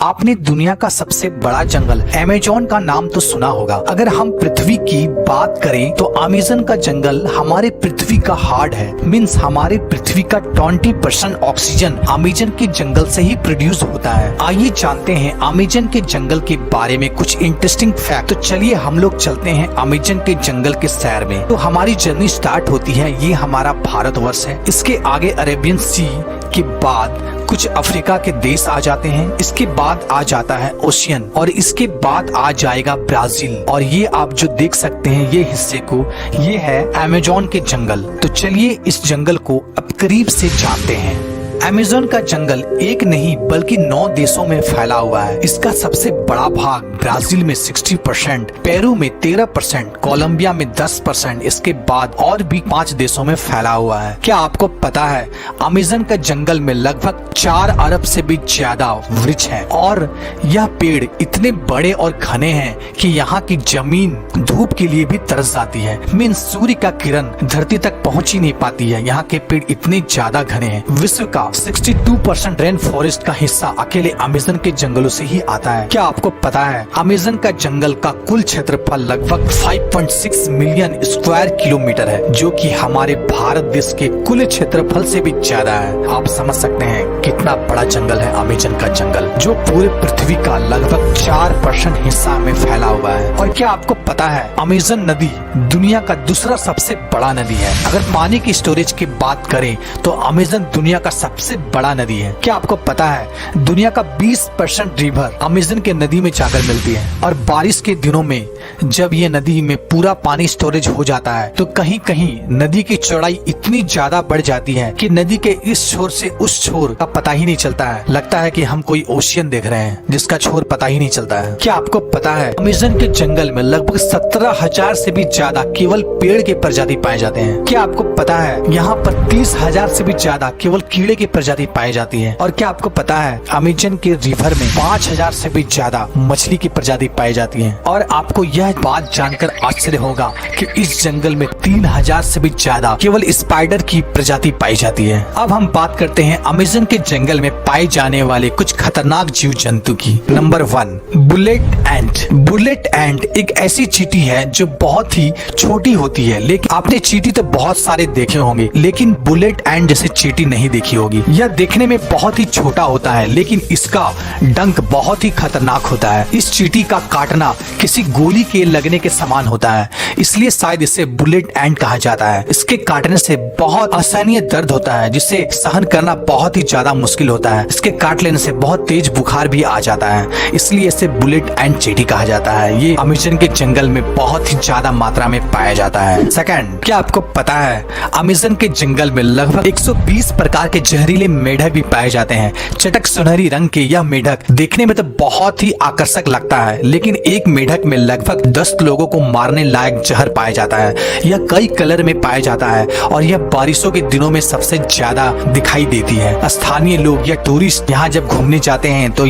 आपने दुनिया का सबसे बड़ा जंगल अमेज़न का नाम तो सुना होगा। अगर हम पृथ्वी की बात करें तो अमेज़न का जंगल हमारे पृथ्वी का हार्ट है। मीन्स हमारे पृथ्वी का 20% ऑक्सीजन अमेज़न के जंगल से ही प्रोड्यूस होता है। आइए जानते हैं अमेज़न के जंगल के बारे में कुछ इंटरेस्टिंग फैक्ट। तो चलिए हम लोग चलते हैं अमेज़न के जंगल के सैर में। तो हमारी जर्नी स्टार्ट होती है, ये हमारा भारतवर्ष है। इसके आगे अरेबियन सी के बाद कुछ अफ्रीका के देश आ जाते हैं। इसके बाद आ जाता है ओशियन और इसके बाद आ जाएगा ब्राजील। और ये आप जो देख सकते हैं ये हिस्से को, ये है अमेज़न के जंगल। तो चलिए इस जंगल को अब करीब से जानते हैं। अमेज़न का जंगल एक नहीं बल्कि 9 देशों में फैला हुआ है। इसका सबसे बड़ा भाग ब्राजील में 60%, पेरू में 13%, कोलंबिया में 10%, इसके बाद और भी 5 देशों में फैला हुआ है। क्या आपको पता है अमेज़न का जंगल में लगभग 4 अरब से भी ज्यादा वृक्ष हैं और यह पेड़ इतने बड़े और घने हैं कि यहाँ की जमीन धूप के लिए भी तरस जाती है। मीन्स सूर्य का किरण धरती तक पहुँच ही नहीं पाती है। यहाँ के पेड़ इतने ज्यादा घने हैं। विश्व का 62% रेन फॉरेस्ट का हिस्सा अकेले अमेज़न के जंगलों से ही आता है। क्या आपको पता है अमेज़न का जंगल का कुल क्षेत्रफल लगभग 5.6 मिलियन स्क्वायर किलोमीटर है, जो कि हमारे भारत देश के कुल क्षेत्रफल से भी ज्यादा है। आप समझ सकते हैं कितना बड़ा जंगल है अमेज़न का जंगल, जो पूरे पृथ्वी का लगभग 4% हिस्सा में फैला हुआ है। और क्या आपको पता है अमेज़न नदी दुनिया का दूसरा सबसे बड़ा नदी है। अगर पानी की स्टोरेज की बात करें तो अमेज़न दुनिया का सबसे बड़ा नदी है। क्या आपको पता है दुनिया का 20% रिवर अमेज़न के नदी में जाकर मिलती है। और बारिश के दिनों में जब ये नदी में पूरा पानी स्टोरेज हो जाता है तो कहीं कहीं नदी की चौड़ाई इतनी ज्यादा बढ़ जाती है कि नदी के इस छोर से उस छोर का पता ही नहीं चलता है। लगता है कि हम कोई ओशियन देख रहे हैं जिसका छोर पता ही नहीं चलता है। क्या आपको पता है अमेज़न के जंगल में लगभग 17,000 से भी ज्यादा केवल पेड़ के प्रजाति पाए जाते हैं। क्या आपको पता है यहाँ पर 30,000 से भी ज्यादा केवल कीड़े की प्रजाति पाई जाती है। और क्या आपको पता है अमेज़न के रिवर में 5,000 से भी ज्यादा मछली की प्रजाति पाई जाती है। और आपको यह बात जानकर आश्चर्य होगा कि इस जंगल में 3,000 से भी ज्यादा केवल स्पाइडर की प्रजाति पाई जाती है। अब हम बात करते हैं अमेज़न के जंगल में पाए जाने वाले कुछ खतरनाक जीव जंतु की। नंबर 1, बुलेट एंट। बुलेट एंट एक ऐसी चींटी है जो बहुत ही छोटी होती है। लेकिन आपने चींटी तो बहुत सारे देखे होंगे लेकिन बुलेट एंट जैसे चींटी नहीं देखी होगी। यह देखने में बहुत ही छोटा होता है लेकिन इसका डंक बहुत ही खतरनाक होता है। इस चींटी का काटना किसी गोली के लगने के समान होता है, इसलिए शायद इसे बुलेट एंट कहा जाता है। इसके काटने से बहुत असहनीय दर्द होता है जिसे सहन करना बहुत ही ज्यादा मुश्किल होता है। इसके काट लेने से बहुत तेज बुखार भी आ जाता है, इसलिए इसे बुलेट एंट चींटी कहा जाता है। ये अमेज़न के जंगल में बहुत ही ज्यादा मात्रा में पाया जाता है। सेकंड, क्या आपको पता है अमेज़न के जंगल में लगभग 120 प्रकार के जहरीले मेढक भी पाए जाते हैं। चटक सुनहरी रंग के यह मेढक देखने में तो बहुत ही आकर्षक लगता है लेकिन एक मेढक में लगभग 10 लोगों को मारने लायक जहर पाया जाता है। यह कई कलर में पाया जाता है और यह बारिशों के दिनों में सबसे ज्यादा दिखाई देती है। स्थानीय लोग या टूरिस्ट यहाँ जब घूमने जाते हैं तो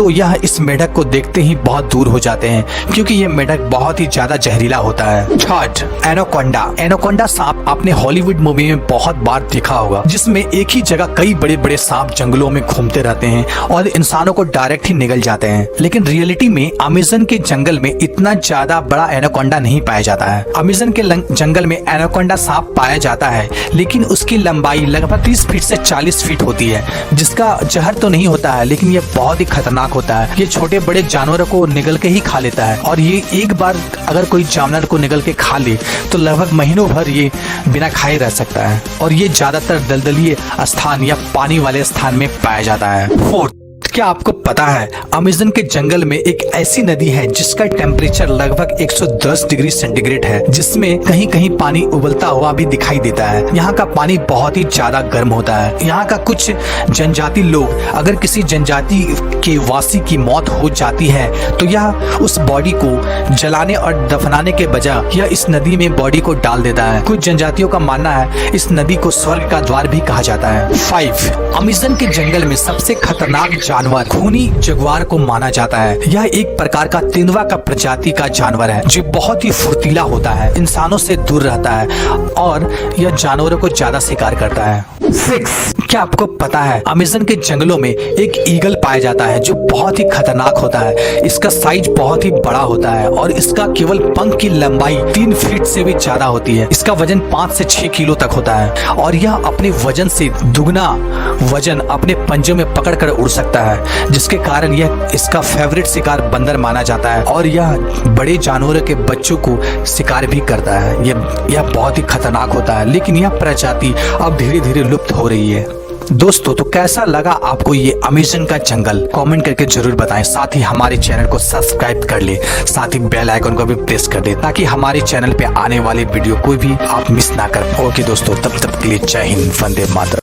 यह इस मेढक को देखते ही बहुत दूर हो जाते हैं क्योंकि यह मेढक बहुत ही ज्यादा जहरीला होता है। Third, anaconda. एनाकोंडा सांप आपने हॉलीवुड मूवी में बहुत बार देखा होगा, जिसमें एक ही जगह कई बड़े बड़े सांप जंगलों में घूमते रहते हैं और इंसानों को डायरेक्ट ही निगल जाते हैं। लेकिन रियलिटी में अमेज़न के जंगल में इतना ज्यादा बड़ा एनाकोंडा नहीं पाया जाता है। अमेज़न के जंगल में एनाकोंडा सांप पाया जाता है लेकिन उसकी लंबाई लगभग 30 फीट से 40 फीट होती है, जिसका जहर तो नहीं होता है लेकिन यह बहुत ही खतरनाक होता है। ये छोटे बड़े जानवरों को निगल के ही खा लेता है और ये एक बार अगर कोई जानवर को निगल के खा ले तो लगभग महीनों भर ये बिना खाए रह सकता है। और ये ज्यादातर दलदलीय स्थान या पानी वाले स्थान में पाया जाता है। फोर्थ, क्या आपको पता है अमेज़न के जंगल में एक ऐसी नदी है जिसका टेम्परेचर लगभग 110 डिग्री सेंटीग्रेड है, जिसमें कहीं कहीं पानी उबलता हुआ भी दिखाई देता है। यहाँ का पानी बहुत ही ज्यादा गर्म होता है। यहाँ का कुछ जनजाति लोग, अगर किसी जनजाति के वासी की मौत हो जाती है तो यह उस बॉडी को जलाने और दफनाने के बजाय यह इस नदी में बॉडी को डाल देता है। कुछ जनजातियों का मानना है इस नदी को स्वर्ग का द्वार भी कहा जाता है। 5, अमेज़न के जंगल में सबसे खतरनाक जानवर खूनी जगुआर को माना जाता है। यह एक प्रकार का तेंदुआ का प्रजाति का जानवर है जो बहुत ही फुर्तीला होता है, इंसानों से दूर रहता है और यह जानवरों को ज्यादा शिकार करता है। 6, क्या आपको पता है अमेज़न के जंगलों में एक ईगल पाया जाता है जो बहुत ही खतरनाक होता है। इसका साइज बहुत ही बड़ा होता है और इसका केवल पंख की लंबाई 3 फीट से भी ज्यादा होती है। इसका वजन 5 से 6 किलो तक होता है और यह अपने वजन से दुगना वजन अपने पंजों में पकड़ कर उड़ सकता है, जिसके कारण यह इसका फेवरेट शिकार बंदर माना जाता है और यह बड़े जानवरों के बच्चों को शिकार भी करता है। यह बहुत ही खतरनाक होता है, लेकिन यह प्रजाति अब धीरे धीरे लुप्त हो रही है। दोस्तों, तो कैसा लगा आपको ये अमेज़न का जंगल? कमेंट करके जरूर बताएं। साथ ही हमारे चैनल को सब्सक्राइब कर ले, साथ ही बेल आइकन को भी प्रेस कर दे ताकि हमारे चैनल पे आने वाले वीडियो कोई भी आप मिस ना कर। ओके दोस्तों, तब तक के लिए जय हिंद, वंदे मातरम।